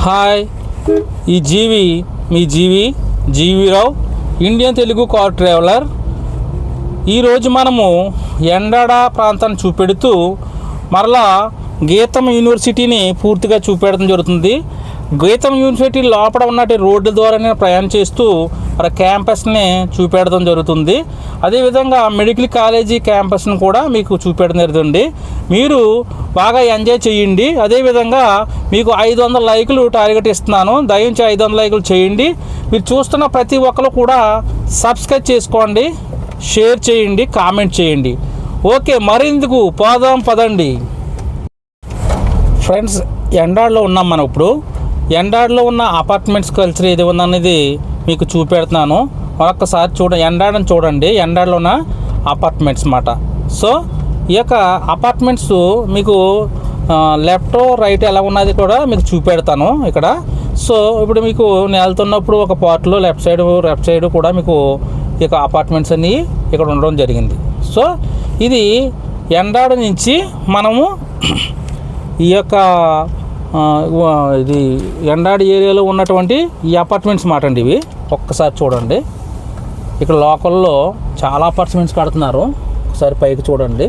Hi, ఈ మీ GV Rao, Indian Telugu car traveller. ఈరోజు మనము ఎండాడ ప్రాంతాన్ని చూపెడుతూ మరలా గీతం యూనివర్సిటీని పూర్తిగా చూపెడడం జరుగుతుంది. గీతం యూనివర్సిటీ లోపల ఉన్నటి రోడ్డు ద్వారానే ప్రయాణం చేస్తూ మరి క్యాంపస్ని చూపెడడం జరుగుతుంది. అదేవిధంగా మెడికల్ కాలేజీ క్యాంపస్ని కూడా మీకు చూపెడడం జరుగుతుంది. మీరు బాగా ఎంజాయ్ చేయండి. అదేవిధంగా మీకు 500 లైకులు టార్గెట్ ఇస్తున్నాను. దయించి 500 లైకులు చేయండి. మీరు చూస్తున్న ప్రతి ఒక్కరు కూడా సబ్స్క్రైబ్ చేసుకోండి, షేర్ చేయండి, కామెంట్ చేయండి. ఓకే, మరెందుకు పదండి ఫ్రెండ్స్. ఎండాడలో ఉన్నాం మనం ఇప్పుడు. ఎండాడలో ఉన్న అపార్ట్మెంట్స్ కల్చర్ ఏది ఉందనేది మీకు చూపెడుతున్నాను. మరొక్కసారి ఎండాడని చూడండి. ఎండాడలో ఉన్న అపార్ట్మెంట్స్ మాట. సో ఈ యొక్క అపార్ట్మెంట్స్ మీకు లెఫ్ట్ రైట్ ఎలా ఉన్నది కూడా మీకు చూపెడతాను ఇక్కడ. సో ఇప్పుడు మీకు నేను వెళ్తున్నప్పుడు ఒక పార్ట్లో లెఫ్ట్ సైడ్ కూడా మీకు ఈ యొక్క అపార్ట్మెంట్స్ అన్నీ ఇక్కడ ఉండడం జరిగింది. సో ఇది ఎండాడ నుంచి మనము ఈ యొక్క ఇది ఎండాడి ఏరియాలో ఉన్నటువంటి ఈ అపార్ట్మెంట్స్ మాట అండి. ఇవి ఒక్కసారి చూడండి. ఇక్కడ లోకల్లో చాలా అపార్ట్మెంట్స్ కడుతున్నారు. ఒకసారి పైకి చూడండి.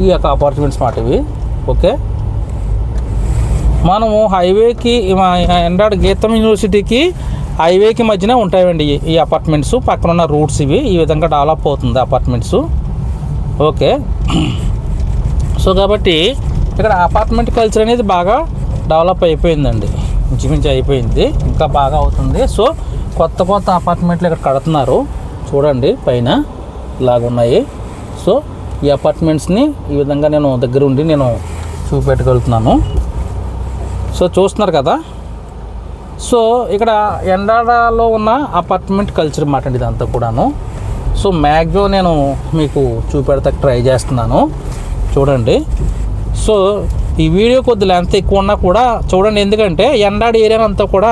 ఈ యొక్క అపార్ట్మెంట్స్ మాట ఇవి. ఓకే, మనము హైవేకి ఎండాడ గీతం యూనివర్సిటీకి హైవేకి మధ్యన ఉంటాయండి ఈ అపార్ట్మెంట్స్. పక్కన ఉన్న రూట్స్ ఇవి. ఈ విధంగా డెవలప్ అవుతుంది అపార్ట్మెంట్స్. ఓకే, సో కాబట్టి ఇక్కడ అపార్ట్మెంట్ కల్చర్ అనేది బాగా డెవలప్ అయిపోయిందండి. ఇంచుమించు అయిపోయింది, ఇంకా బాగా అవుతుంది. సో కొత్త అపార్ట్మెంట్లు ఇక్కడ కడుతున్నారు. చూడండి పైన ఇలాగున్నాయి. సో ఈ అపార్ట్మెంట్స్ని ఈ విధంగా నేను దగ్గర ఉండి నేను చూపెట్టగలుగుతున్నాను. సో చూస్తున్నారు కదా. సో ఇక్కడ ఎండాడలో ఉన్న అపార్ట్మెంట్ కల్చర్ మాట అండి ఇదంతా కూడాను. సో మ్యాక్సిమం నేను మీకు చూపెడతా ట్రై చేస్తున్నాను. చూడండి. సో ఈ వీడియో కొద్ది లెంత్ ఎక్కువ ఉన్నా కూడా చూడండి, ఎందుకంటే ఎండాడ ఏరియా అంతా కూడా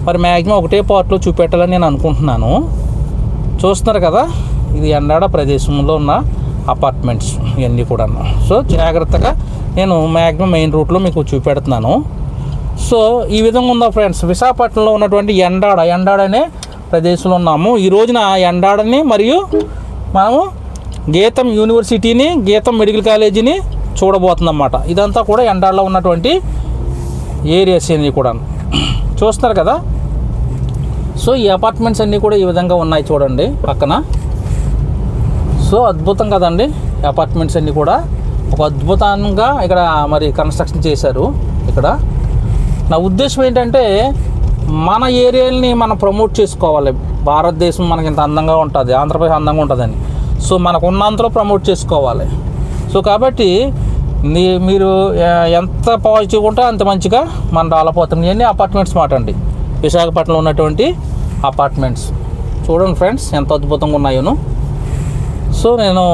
మరి మ్యాక్సిమం ఒకటే పార్ట్లో చూపెట్టాలని నేను అనుకుంటున్నాను. చూస్తున్నారు కదా, ఇది ఎండాడ ప్రదేశంలో ఉన్న అపార్ట్మెంట్స్ ఇవన్నీ కూడా. సో జాగ్రత్తగా నేను మ్యాక్సిమం మెయిన్ రూట్లో మీకు చూపెడుతున్నాను. సో ఈ విధంగా ఉందా ఫ్రెండ్స్, విశాఖపట్నంలో ఉన్నటువంటి ఎండాడ అనే ప్రదేశంలో ఉన్నాము. ఈ రోజున ఎండాడని మరియు మనము గీతం యూనివర్సిటీని, గీతం మెడికల్ కాలేజీని చూడబోతుందన్నమాట. ఇదంతా కూడా ఎండాడలో ఉన్నటువంటి ఏరియాస్ అన్నీ కూడా చూస్తున్నారు కదా. సో ఈ అపార్ట్మెంట్స్ అన్నీ కూడా ఈ విధంగా ఉన్నాయి చూడండి పక్కన. సో అద్భుతం కదండి. అపార్ట్మెంట్స్ అన్నీ కూడా ఒక అద్భుతంగా ఇక్కడ మరి కన్స్ట్రక్షన్ చేశారు. ఇక్కడ నా ఉద్దేశం ఏంటంటే మన ఏరియాని మనం ప్రమోట్ చేసుకోవాలి. భారతదేశం మనకి ఇంత అందంగా ఉంటుంది, ఆంధ్రప్రదేశ్ అందంగా ఉంటుందని. సో మనకు ఉన్నంతలో ప్రమోట్ చేసుకోవాలి. సో కాబట్టి మీరు ఎంత పాజిటివ్గా ఉంటే అంత మంచిగా మనం డెవలప్ అవుతుంది. ఇవన్నీ అపార్ట్మెంట్స్ మాట అండి, విశాఖపట్నంలో ఉన్నటువంటి అపార్ట్మెంట్స్. చూడండి ఫ్రెండ్స్ ఎంత అద్భుతంగా ఉన్నాయోను. సో నేను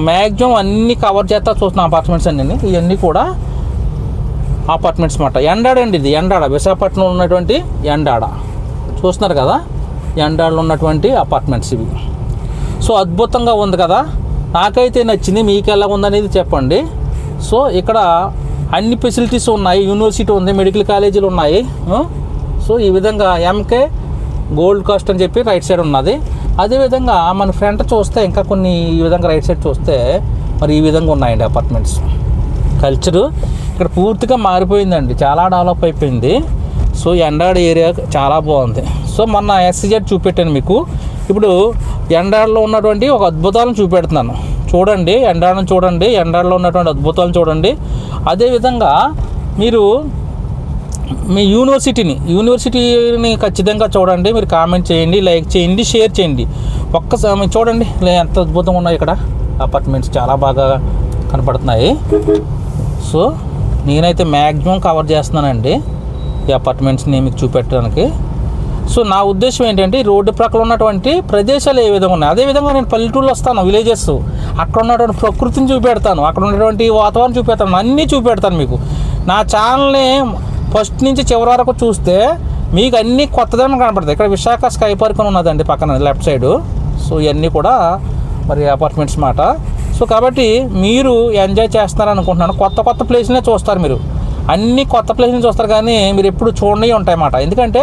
మ్యాక్సిమం అన్నీ కవర్ చేస్తా చూస్తున్న అపార్ట్మెంట్స్ అన్నీ. ఇవన్నీ కూడా అపార్ట్మెంట్స్ మాట. ఎండాడ అండి ఇది. ఎండాడ విశాఖపట్నంలో ఉన్నటువంటి ఎండాడ. చూస్తున్నారు కదా, ఎండాడలో ఉన్నటువంటి అపార్ట్మెంట్స్ ఇవి. సో అద్భుతంగా ఉంది కదా, నాకైతే నచ్చింది. మీకు ఎలా ఉందనేది చెప్పండి. సో ఇక్కడ అన్ని ఫెసిలిటీస్ ఉన్నాయి. యూనివర్సిటీ ఉంది, మెడికల్ కాలేజీలు ఉన్నాయి. సో ఈ విధంగా ఎంకే గోల్డ్ కాస్ట్ అని చెప్పి రైట్ సైడ్ ఉన్నది. అదేవిధంగా మన ఫ్రంట్ చూస్తే ఇంకా కొన్ని ఈ విధంగా రైట్ సైడ్ చూస్తే మరి ఈ విధంగా ఉన్నాయండి అపార్ట్మెంట్స్. కల్చరు ఇక్కడ పూర్తిగా మారిపోయిందండి, చాలా డెవలప్ అయిపోయింది. సో ఎండాడ ఏరియా చాలా బాగుంది. సో మొన్న ఎస్సీజెడ్ చూపెట్టాను మీకు. ఇప్పుడు ఎండాడలో ఉన్నటువంటి ఒక అద్భుతాలను చూపెడుతున్నాను. చూడండి, ఎండాడను చూడండి, ఎండాడలో ఉన్నటువంటి అద్భుతాలను చూడండి. అదేవిధంగా మీరు మీ యూనివర్సిటీని ఖచ్చితంగా చూడండి. మీరు కామెంట్ చేయండి, లైక్ చేయండి, షేర్ చేయండి. ఒక్కసారి చూడండి ఎంత అద్భుతంగా ఉన్నాయి ఇక్కడ అపార్ట్మెంట్స్. చాలా బాగా కనపడుతున్నాయి. సో నేనైతే మ్యాక్సిమం కవర్ చేస్తున్నానండి ఈ అపార్ట్మెంట్స్ని మీకు చూపెట్టడానికి. సో నా ఉద్దేశం ఏంటంటే ఈ రోడ్డు ప్రక్కన ఉన్నటువంటి ప్రదేశాలు ఏ విధంగా ఉన్నాయి. అదేవిధంగా నేను పల్లెటూళ్ళు వస్తాను, విలేజెస్, అక్కడ ఉన్నటువంటి ప్రకృతిని చూపెడతాను, అక్కడ ఉన్నటువంటి వాతావరణం చూపెడతాను, అన్నీ చూపెడతాను మీకు. నా ఛానల్ని ఫస్ట్ నుంచి చివరి వరకు చూస్తే మీకు అన్నీ కొత్తదనం కనపడతాయి. ఇక్కడ విశాఖ స్కై పార్క్ అని ఉన్నదండి పక్కన లెఫ్ట్ సైడు. సో ఇవన్నీ కూడా మరి అపార్ట్మెంట్స్ మాట. సో కాబట్టి మీరు ఎంజాయ్ చేస్తారనుకుంటున్నాను. కొత్త ప్లేస్లనే చూస్తారు మీరు. అన్ని కొత్త ప్లేస్ నుంచి వస్తారు కానీ మీరు ఎప్పుడు చూడని ఉంటాయన్నమాట. ఎందుకంటే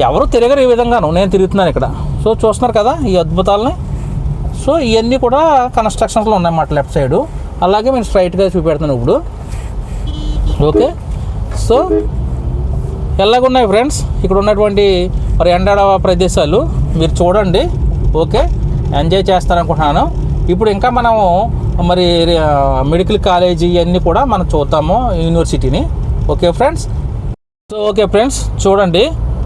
ఎవరు తిరగరు ఈ విధంగాను, నేను తిరుగుతున్నాను ఇక్కడ. సో చూస్తున్నారు కదా ఈ అద్భుతాలని. సో ఇవన్నీ కూడా కన్స్ట్రక్షన్స్లో ఉన్నాయన్నమాట లెఫ్ట్ సైడు. అలాగే నేను స్ట్రైట్గా చూపెడుతున్నాను ఇప్పుడు. ఓకే, సో ఎలాగున్నాయి ఫ్రెండ్స్ ఇక్కడ ఉన్నటువంటి మరి ఎండాడ ప్రదేశాలు మీరు చూడండి. ఓకే, ఎంజాయ్ చేస్తారనుకుంటున్నాను. ఇప్పుడు ఇంకా మనము మరి మెడికల్ కాలేజీ ఇవన్నీ కూడా మనం చూద్దాము, యూనివర్సిటీని. Okay friends. So okay friends, చూడండి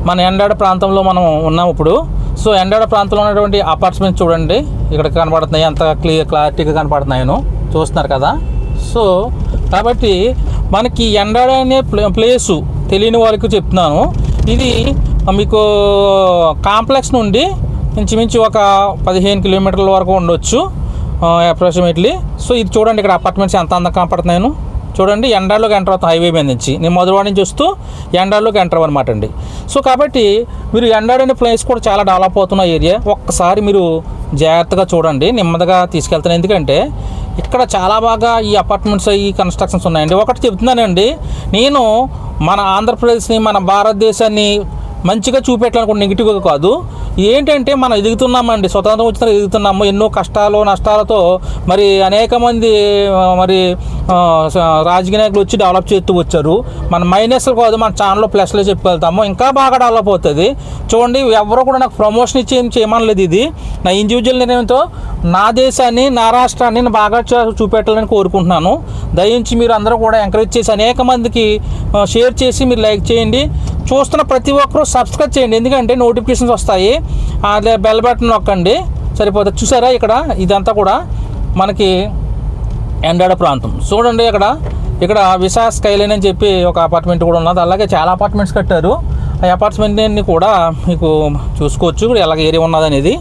మన ఎండాడ ప్రాంతంలో మనం ఉన్నాం ఇప్పుడు. సో ఎండాడ ప్రాంతంలో ఉన్నటువంటి అపార్ట్మెంట్స్ చూడండి ఇక్కడ కనపడుతున్నాయి, ఎంత క్లారిటీగా కనపడుతున్నాయో చూస్తున్నారు కదా. సో కాబట్టి మనకి ఎండాడ అనే ప్లేసు తెలియని వాళ్ళకి చెప్తున్నాను. ఇది మీకు కాంప్లెక్స్ నుండి ఇంచుమించు ఒక 15 కిలోమీటర్ల వరకు ఉండొచ్చు అప్రాక్సిమేట్లీ. సో ఇది చూడండి ఇక్కడ అపార్ట్మెంట్స్ ఎంత అందంగా కనపడుతున్నాయో చూడండి. ఎండాడలోకి ఎంటర్ అవుతాం హైవే మీద నుంచి. నేను మొదటివాడి నుంచి వస్తూ ఎండాడలోకి ఎంటర్ అవ్వనమాట అండి. సో కాబట్టి మీరు ఎండాడ అనే ప్లేస్ కూడా చాలా డెవలప్ అవుతున్న ఏరియా. ఒక్కసారి మీరు జాగ్రత్తగా చూడండి, నెమ్మదిగా తీసుకెళ్తాను. ఎందుకంటే ఇక్కడ చాలా బాగా ఈ అపార్ట్మెంట్స్ ఈ కన్స్ట్రక్షన్స్ ఉన్నాయండి. ఒకటి చెప్తున్నానండి, నేను మన ఆంధ్రప్రదేశ్ని మన భారతదేశాన్ని మంచిగా చూపెట్టాలనుకుంటే నెగిటివ్గా కాదు. ఏంటంటే మనం ఎదుగుతున్నామండి, స్వతంత్రం వచ్చిన ఎదుగుతున్నాము. ఎన్నో కష్టాలు నష్టాలతో మరి అనేక మంది మరి రాజకీయ నాయకులు వచ్చి డెవలప్ చేస్తూ వచ్చారు. మన మైనస్లు కాదు, మన ఛానల్లో ప్లస్లో చెప్పగలుగుతాము. ఇంకా బాగా డెవలప్ అవుతుంది. చూడండి, ఎవరో కూడా నాకు ప్రమోషన్ ఇచ్చి ఏం చేయమనలేదు. ఇది నా ఇండివిజువల్ నిర్ణయంతో నా దేశాన్ని నా రాష్ట్రాన్ని నేను బాగా చూపెట్టాలని కోరుకుంటున్నాను. దయించి మీరు అందరూ కూడా ఎంకరేజ్ చేసి అనేక మందికి షేర్ చేసి మీరు లైక్ చేయండి. చూస్తున్న ప్రతి ఒక్కరూ సబ్స్క్రైబ్ చేయండి, ఎందుకంటే నోటిఫికేషన్స్ వస్తాయి. అదే బెల్ బటన్ నొక్కండి సరిపోతుంది. చూసారా ఇక్కడ ఇదంతా కూడా మనకి ఎండాడ ప్రాంతం. చూడండి ఇక్కడ విశాఖ స్కైలైన్ అని చెప్పి ఒక అపార్ట్మెంట్ కూడా ఉన్నది. అలాగే చాలా అపార్ట్మెంట్స్ కట్టారు. ఆ అపార్ట్మెంట్ని కూడా మీకు చూసుకోవచ్చు ఇక్కడ ఎలాగ ఏరియా ఉన్నది అనేది.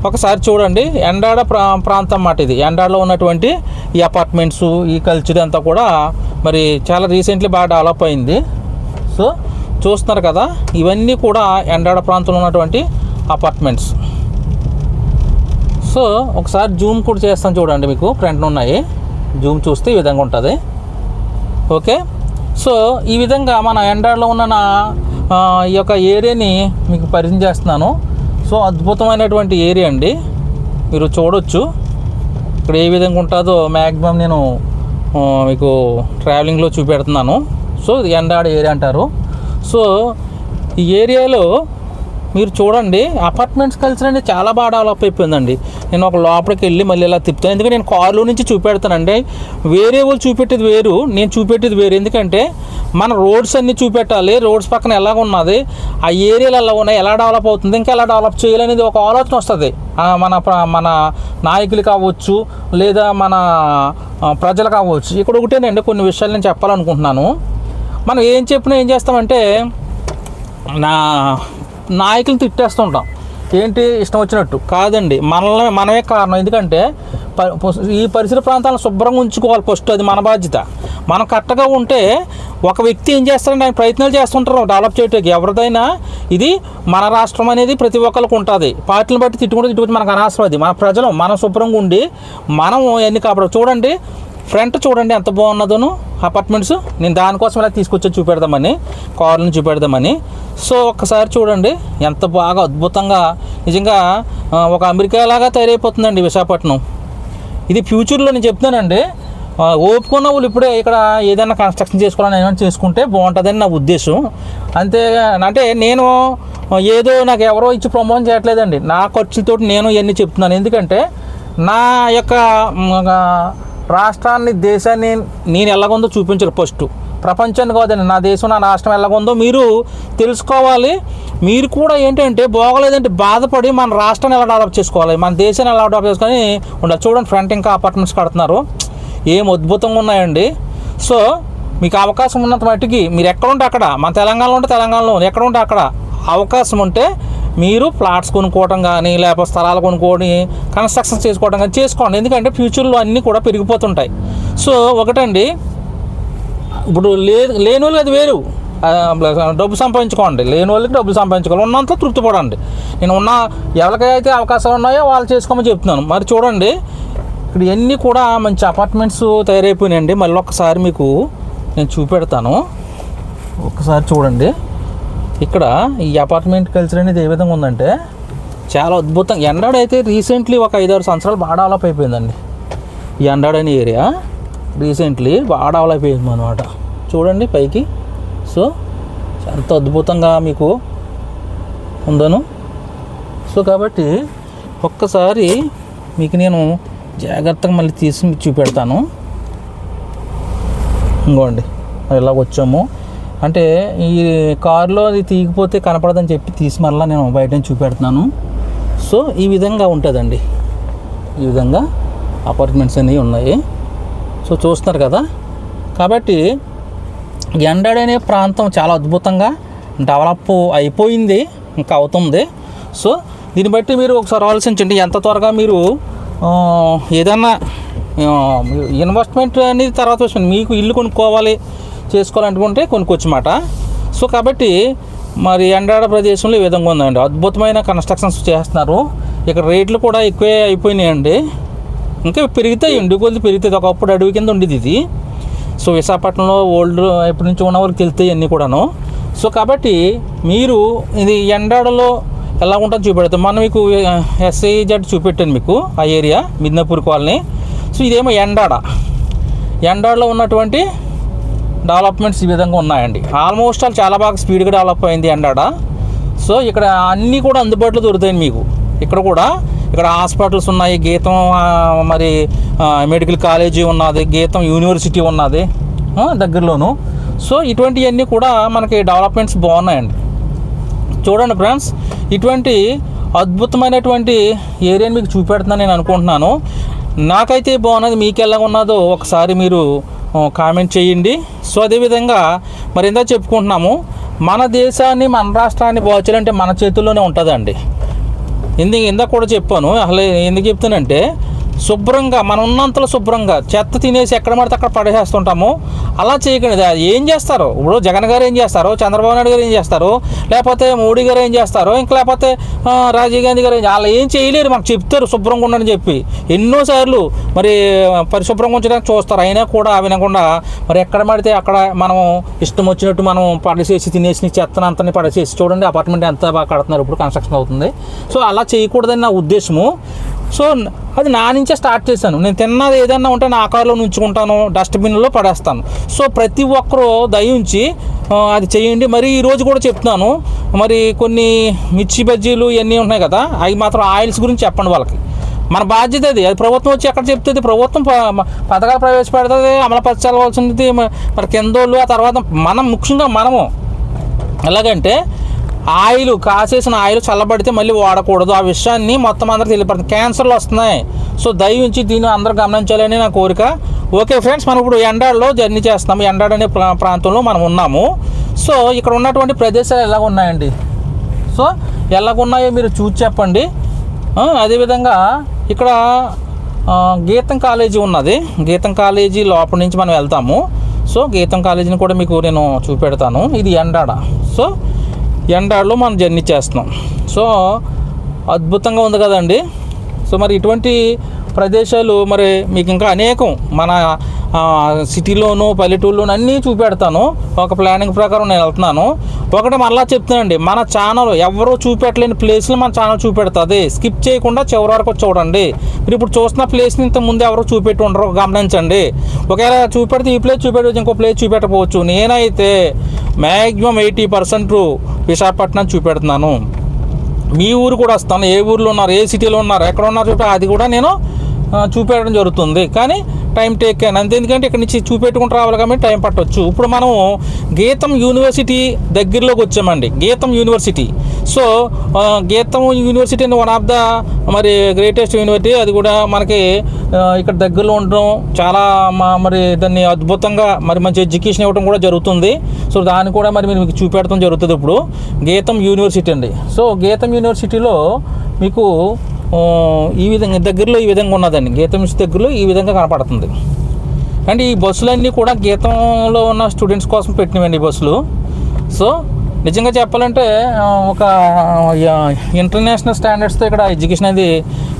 ఒకసారి చూడండి, ఎండాడ ప్రాంతం అన్నమాట ఇది. ఎండాడలో ఉన్నటువంటి ఈ అపార్ట్మెంట్స్ ఈ కల్చర్ అంతా కూడా మరి చాలా రీసెంట్లీ బాగా డెవలప్ అయింది. సో చూస్తున్నారు కదా, ఇవన్నీ కూడా ఎండాడ ప్రాంతంలో ఉన్నటువంటి అపార్ట్మెంట్స్. సో ఒకసారి జూమ్ కూడా చేస్తాను చూడండి, మీకు ఫ్రంట్ ఉన్నాయి. జూమ్ చూస్తే ఈ విధంగా ఉంటుంది. ఓకే, సో ఈ విధంగా మన ఎండాడలో ఉన్న ఈ యొక్క ఏరియాని మీకు పరిచయం చేస్తున్నాను. సో అద్భుతమైనటువంటి ఏరియా అండి, మీరు చూడొచ్చు ఇక్కడ ఏ విధంగా ఉంటుందో. మ్యాక్సిమం నేను మీకు ట్రావెలింగ్లో చూపెడుతున్నాను. సో ఎండాడ ఏరియా అంటారు. సో ఈ ఏరియాలో మీరు చూడండి అపార్ట్మెంట్స్ కల్చర్ అనేది చాలా బాగా డెవలప్ అయిపోయిందండి. నేను ఒక లోపలికి వెళ్ళి మళ్ళీ ఇలా తిప్పుతాను, ఎందుకంటే నేను కారులో నుంచి చూపెడతానండి. వేరే వాళ్ళు చూపెట్టేది వేరు, నేను చూపెట్టేది వేరు. ఎందుకంటే మన రోడ్స్ అన్నీ చూపెట్టాలి, రోడ్స్ పక్కన ఎలాగ ఉన్నది, ఆ ఏరియాలు ఎలా ఉన్నాయి, ఎలా డెవలప్ అవుతుంది, ఇంకా ఎలా డెవలప్ చేయాలనేది ఒక ఆలోచన వస్తుంది. మన నాయకులు కావచ్చు లేదా మన ప్రజలు కావచ్చు. ఇక్కడ ఒకటేనండి కొన్ని విషయాలు నేను చెప్పాలనుకుంటున్నాను. మనం ఏం చెప్పినా ఏం చేస్తామంటే నాయకులను తిట్టేస్తుంటాం. ఏంటి ఇష్టం వచ్చినట్టు కాదండి, మనమే కారణం. ఎందుకంటే ఈ పరిసర ప్రాంతాలను శుభ్రంగా ఉంచుకోవాలి ఫస్ట్, అది మన బాధ్యత. మనం కరెక్ట్గా ఉంటే ఒక వ్యక్తి ఏం చేస్తారంటే ఆయన ప్రయత్నాలు చేస్తుంటారు డెవలప్ చేయడానికి. ఎవరిదైనా ఇది మన రాష్ట్రం అనేది ప్రతి ఒక్కరికి ఉంటుంది. పార్టీని బట్టి తిట్టుకుంటే మనకు అనవసరం. అది మన ప్రజలు మనం శుభ్రంగా ఉండి మనం ఎన్ని కాపాడు. చూడండి ఫ్రంట్ చూడండి ఎంత బాగున్నదోను అపార్ట్మెంట్స్. నేను దానికోసం ఇలా తీసుకొచ్చి చూపెడదామని, కార్లను చూపెడదామని. సో ఒక్కసారి చూడండి ఎంత బాగా అద్భుతంగా, నిజంగా ఒక అమెరికా లాగా తయారైపోతుందండి విశాఖపట్నం. ఇది ఫ్యూచర్లో నేను చెప్తున్నానండి. ఓపుకున్న వాళ్ళు ఇప్పుడే ఇక్కడ ఏదైనా కన్స్ట్రక్షన్ చేసుకోవాలని ఏమైనా చేసుకుంటే బాగుంటుందని నా ఉద్దేశం. అంతే. అంటే నేను ఏదో నాకు ఎవరో ఇచ్చి ప్రమోషన్ చేయట్లేదండి, నా ఖర్చులతో నేను ఇవన్నీ చెప్తున్నాను. ఎందుకంటే నా యొక్క రాష్ట్రాన్ని దేశాన్ని నేను ఎలాగుందో చూపించారు ఫస్ట్, ప్రపంచాన్ని కాదండి, నా దేశం నా రాష్ట్రం ఎలాగుందో మీరు తెలుసుకోవాలి. మీరు కూడా ఏంటంటే బాగోలేదంటే బాధపడి మన రాష్ట్రాన్ని ఎలా డెవలప్ చేసుకోవాలి, మన దేశాన్ని ఎలా డెవలప్ చేసుకొని ఉండాలి. చూడండి ఫ్రంట్ ఇంకా అపార్ట్మెంట్స్ కడుతున్నారు, ఏం అద్భుతంగా ఉన్నాయండి. సో మీకు అవకాశం ఉన్నంత మట్టికి మీరు ఎక్కడ ఉంటే అక్కడ, మన తెలంగాణలో ఉంటే తెలంగాణలో, ఎక్కడ ఉంటే అక్కడ అవకాశం ఉంటే మీరు ప్లాట్స్ కొనుక్కోవడం కానీ లేకపోతే స్థలాలు కొనుక్కొని కన్స్ట్రక్షన్ చేసుకోవడం కానీ చేసుకోండి. ఎందుకంటే ఫ్యూచర్లో అన్నీ కూడా పెరిగిపోతుంటాయి. సో ఒకటండి, ఇప్పుడు లేని వాళ్ళకి అది వేరు, డబ్బు సంపాదించుకోండి. లేని వాళ్ళకి డబ్బులు సంపాదించుకోవాలి, ఉన్నంత తృప్తి పడండి. నేను ఎవరికైతే అవకాశాలు ఉన్నాయో వాళ్ళు చేసుకోమని చెప్తున్నాను. మరి చూడండి ఇక్కడ ఇవన్నీ కూడా మంచి అపార్ట్మెంట్స్ తయారైపోయినాయండి. మళ్ళీ ఒక్కసారి మీకు నేను చూపెడతాను. ఒకసారి చూడండి. ఇక్కడ ఈ అపార్ట్మెంట్ కల్చర్ అనేది ఏ విధంగా ఉందంటే చాలా అద్భుతం. ఎండాడ అయితే రీసెంట్లీ ఒక 5-6 సంవత్సరాలు బాగా డెవలప్ అయిపోయిందండి. ఈ ఎండాడ అనే ఏరియా రీసెంట్లీ బాగా డెవలప్ అయిపోయింది అనమాట. చూడండి పైకి. సో ఎంత అద్భుతంగా మీకు ఉందను. సో కాబట్టి ఒక్కసారి మీకు నేను జాగ్రత్తగా మళ్ళీ తీసి చూపెడతాను. ఇంకోండి ఇలా వచ్చాము అంటే ఈ కారులో అది తీయకపోతే కనపడదని చెప్పి తీసి మళ్ళీ నేను బయట నుంచి చూపెడుతున్నాను. సో ఈ విధంగా ఉంటుందండి. ఈ విధంగా అపార్ట్మెంట్స్ అనేవి ఉన్నాయి. సో చూస్తున్నారు కదా. కాబట్టి ఎండాడ అనే ప్రాంతం చాలా అద్భుతంగా డెవలప్ అయిపోయింది, ఇంకా అవుతుంది. సో దీన్ని బట్టి మీరు ఒకసారి ఆలోచించండి. ఎంత త్వరగా మీరు ఏదన్నా ఇన్వెస్ట్మెంట్ అనేది తర్వాత విషయం, మీకు ఇల్లు కొనుక్కోవాలి చేసుకోవాలనుకుంటే కొనుక్కోవచ్చు మాట. సో కాబట్టి మరి ఎండాడ ప్రదేశంలో ఈ విధంగా ఉందండి. అద్భుతమైన కన్స్ట్రక్షన్స్ చేస్తున్నారు. ఇక్కడ రేట్లు కూడా ఎక్కువే అయిపోయినాయండి. ఇంకా పెరుగుతాయి, ఇండి కొద్ది పెరుగుతుంది. ఒకప్పుడు అడవి కింద ఉండేది ఇది. సో విశాఖపట్నంలో ఓల్డ్ ఎప్పటి నుంచి ఉన్న వాళ్ళకి తెలుస్తాయి అన్నీ కూడాను. సో కాబట్టి మీరు ఇది ఎండాడలో ఎలా ఉంటుందో చూపెడతాం. మనం మీకు SIZ చూపెట్టాను మీకు ఆ ఏరియా మిద్నాపూర్ కాలనీ. సో ఇదేమో ఎండాడలో ఉన్నటువంటి డెవలప్మెంట్స్ ఈ విధంగా ఉన్నాయండి. ఆల్మోస్ట్ ఆల్ చాలా బాగా స్పీడ్గా డెవలప్ అయింది ఎండాడ. సో ఇక్కడ అన్నీ కూడా అందుబాటులో దొరుకుతాయి మీకు. ఇక్కడ హాస్పిటల్స్ ఉన్నాయి, గీతం మరి మెడికల్ కాలేజీ ఉన్నది, గీతం యూనివర్సిటీ ఉన్నది దగ్గరలోను. సో ఇటువంటివన్నీ కూడా మనకి డెవలప్మెంట్స్ బాగున్నాయండి. చూడండి ఫ్రెండ్స్, ఇటువంటి అద్భుతమైనటువంటి ఏరియాని మీకు చూపెడుతున్నాను నేను అనుకుంటున్నాను. నాకైతే బాగున్నది, మీకు ఎలా ఉన్నదో ఒకసారి మీరు కామెంట్ చేయండి. సో అదేవిధంగా మరి ఇందా చెప్పుకుంటున్నాము, మన దేశాన్ని మన రాష్ట్రాన్ని బాగు చేయాలంటే మన చేతుల్లోనే ఉంటుందండి. ఇందాక కూడా చెప్పాను. అసలు ఎందుకు చెప్తానంటే శుభ్రంగా మనం ఉన్నంతలో శుభ్రంగా చెత్త తినేసి ఎక్కడ పడితే అక్కడ పడేసేస్తుంటాము. అలా చేయకండి. ఏం చేస్తారు ఇప్పుడు జగన్ గారు ఏం చేస్తారు, చంద్రబాబు నాయుడు గారు ఏం చేస్తారు, లేకపోతే మోడీ గారు ఏం చేస్తారు, ఇంకా లేకపోతే రాజీవ్ గాంధీ గారు అలా ఏం చేయలేరు. మాకు చెప్తారు శుభ్రంగా ఉండని చెప్పి ఎన్నోసార్లు మరి పరిశుభ్రంగా ఉంచడానికి చూస్తారు. అయినా కూడా వినకుండా మరి ఎక్కడ పడితే అక్కడ మనం ఇష్టం వచ్చినట్టు మనం పడేసేసి తినేసి చెత్తను అంతని పడేసేసి చూడండి అపార్ట్మెంట్ ఎంత బాగా కడుతున్నారు, ఇప్పుడు కన్స్ట్రక్షన్ అవుతుంది. సో అలా చేయకూడదని నా ఉద్దేశము. సో అది నా నుంచే స్టార్ట్ చేశాను. నేను తిన్నది ఏదన్నా ఉంటే నా ఆకారంలో ఉంచుకుంటాను, డస్ట్బిన్లో పడేస్తాను. సో ప్రతి ఒక్కరూ దయించి అది చేయండి. మరి ఈరోజు కూడా చెప్తున్నాను, మరి కొన్ని మిర్చి బజ్జీలు ఇవన్నీ ఉన్నాయి కదా, అవి మాత్రం ఆయిల్స్ గురించి చెప్పండి వాళ్ళకి. మన బాధ్యత అది ప్రభుత్వం వచ్చి ఎక్కడ చెప్తుంది, ప్రభుత్వం పథకాలు ప్రవేశపెడుతుంది, అమలుపరచాల్సింది మరి కిందోళ్ళు. ఆ తర్వాత ముఖ్యంగా మనము ఎలాగంటే కాసేసిన ఆయిల్ చల్లబడితే మళ్ళీ వాడకూడదు. ఆ విషయాన్ని మొత్తం అందరూ తెలియపడుతుంది. క్యాన్సర్లు వస్తున్నాయి. సో దయించి దీన్ని అందరూ గమనించాలని నా కోరిక. ఓకే ఫ్రెండ్స్, మనం ఇప్పుడు ఎండాడలో జర్నీ చేస్తున్నాము. ఎండాడ అనే ప్రాంతంలో మనం ఉన్నాము. సో ఇక్కడ ఉన్నటువంటి ప్రదేశాలు ఎలాగ ఉన్నాయండి, సో ఎలాగున్నాయో మీరు చూసి చెప్పండి. అదేవిధంగా ఇక్కడ గీతం కాలేజీ ఉన్నది. గీతం కాలేజీ లోపల నుంచి మనం వెళ్తాము. సో గీతం కాలేజీని కూడా మీకు నేను చూపెడతాను. ఇది ఎండాడ. సో ఎండాడలో మనం జర్నీ చేస్తున్నాం. సో అద్భుతంగా ఉంది కదండి. సో మరి ఇటువంటి ప్రదేశాలు మరి మీకు ఇంకా అనేకం మన సిటీలోను పల్లెటూరులోను అన్నీ చూపెడతాను. ఒక ప్లానింగ్ ప్రకారం నేను వెళ్తున్నాను. ఒకటి మళ్ళీ చెప్తానండి, మన ఛానల్ ఎవరో చూపెట్టలేని ప్లేస్లు మన ఛానల్ చూపెడుతుంది. స్కిప్ చేయకుండా చివరి వరకు చూడండి. మీరు ఇప్పుడు చూస్తున్న ప్లేస్ని ఇంత ముందు ఎవరో చూపెట్టి ఉండరు, గమనించండి. ఒకవేళ చూపెడితే ఈ ప్లేస్ చూపెట్టవచ్చు, ఇంకో ప్లేస్ చూపెట్టకపోవచ్చు. నేనైతే మ్యాక్సిమం 80% విశాఖపట్నం చూపెడుతున్నాను. మీ ఊరు కూడా వస్తాను. ఏ ఊర్లో ఉన్నారు, ఏ సిటీలో ఉన్నారు, ఎక్కడ ఉన్నారు చూపి అది కూడా నేను చూపెట్టడం జరుగుతుంది. కానీ టైం టేక్ అని అంతే, ఎందుకంటే ఇక్కడ నుంచి చూపెట్టుకుంటూ రావాలి కాబట్టి టైం పట్టవచ్చు. ఇప్పుడు మనం గీతం యూనివర్సిటీ దగ్గరలోకి వచ్చామండి. గీతం యూనివర్సిటీ. సో గీతం యూనివర్సిటీ వన్ ఆఫ్ ద మరి గ్రేటెస్ట్ యూనివర్సిటీ. అది కూడా మనకి ఇక్కడ దగ్గరలో ఉండడం చాలా మరి దాన్ని అద్భుతంగా మరి మంచి ఎడ్యుకేషన్ ఇవ్వడం కూడా జరుగుతుంది. సో దాన్ని కూడా మరి మీకు చూపెడతాం జరుగుతుంది. ఇప్పుడు గీతం యూనివర్సిటీ అండి. సో గీతం యూనివర్సిటీలో మీకు ఈ విధంగా దగ్గరలో ఈ విధంగా ఉన్నదండి. గీతం దగ్గరలో ఈ విధంగా కనపడుతుంది. అండ్ ఈ బస్సులన్నీ కూడా గీతంలో ఉన్న స్టూడెంట్స్ కోసం పెట్టినవండి ఈ బస్సులు. సో నిజంగా చెప్పాలంటే ఒక ఇంటర్నేషనల్ స్టాండర్డ్స్తో ఇక్కడ ఎడ్యుకేషన్ అనేది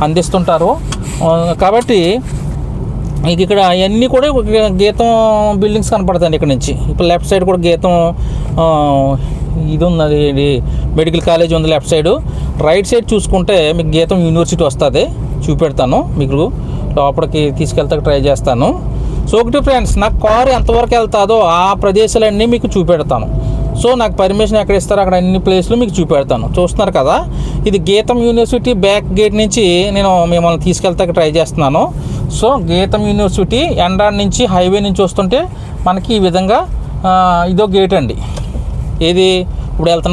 అందిస్తుంటారు. కాబట్టి మీకు ఇక్కడ అవన్నీ కూడా గీతం బిల్డింగ్స్ కనపడతాయండి ఇక్కడ నుంచి. ఇప్పుడు లెఫ్ట్ సైడ్ కూడా గీతం ఇది ఉన్నది, ఇది మెడికల్ కాలేజ్ ఉంది లెఫ్ట్ సైడు. రైట్ సైడ్ చూసుకుంటే మీకు గీతం యూనివర్సిటీ వస్తుంది, చూపెడతాను మీకు, లోపలికి తీసుకెళ్తాక ట్రై చేస్తాను. సో ఒకటి ఫ్రెండ్స్, నాకు కారు ఎంతవరకు వెళ్తుందో ఆ ప్రదేశాలన్నీ మీకు చూపెడతాను. సో నాకు పర్మిషన్ ఎక్కడ ఇస్తారో అక్కడ అన్ని ప్లేస్లు మీకు చూపెడతాను. చూస్తున్నారు కదా, ఇది గీతం యూనివర్సిటీ బ్యాక్ గేట్ నుంచి నేను మిమ్మల్ని తీసుకెళ్తాక ట్రై చేస్తున్నాను. సో గీతం యూనివర్సిటీ ఎండాడ్ నుంచి హైవే నుంచి వస్తుంటే మనకి ఈ విధంగా ఇదో గేట్ అండి. ఏది ఇప్పుడు వెళ్తున్నాం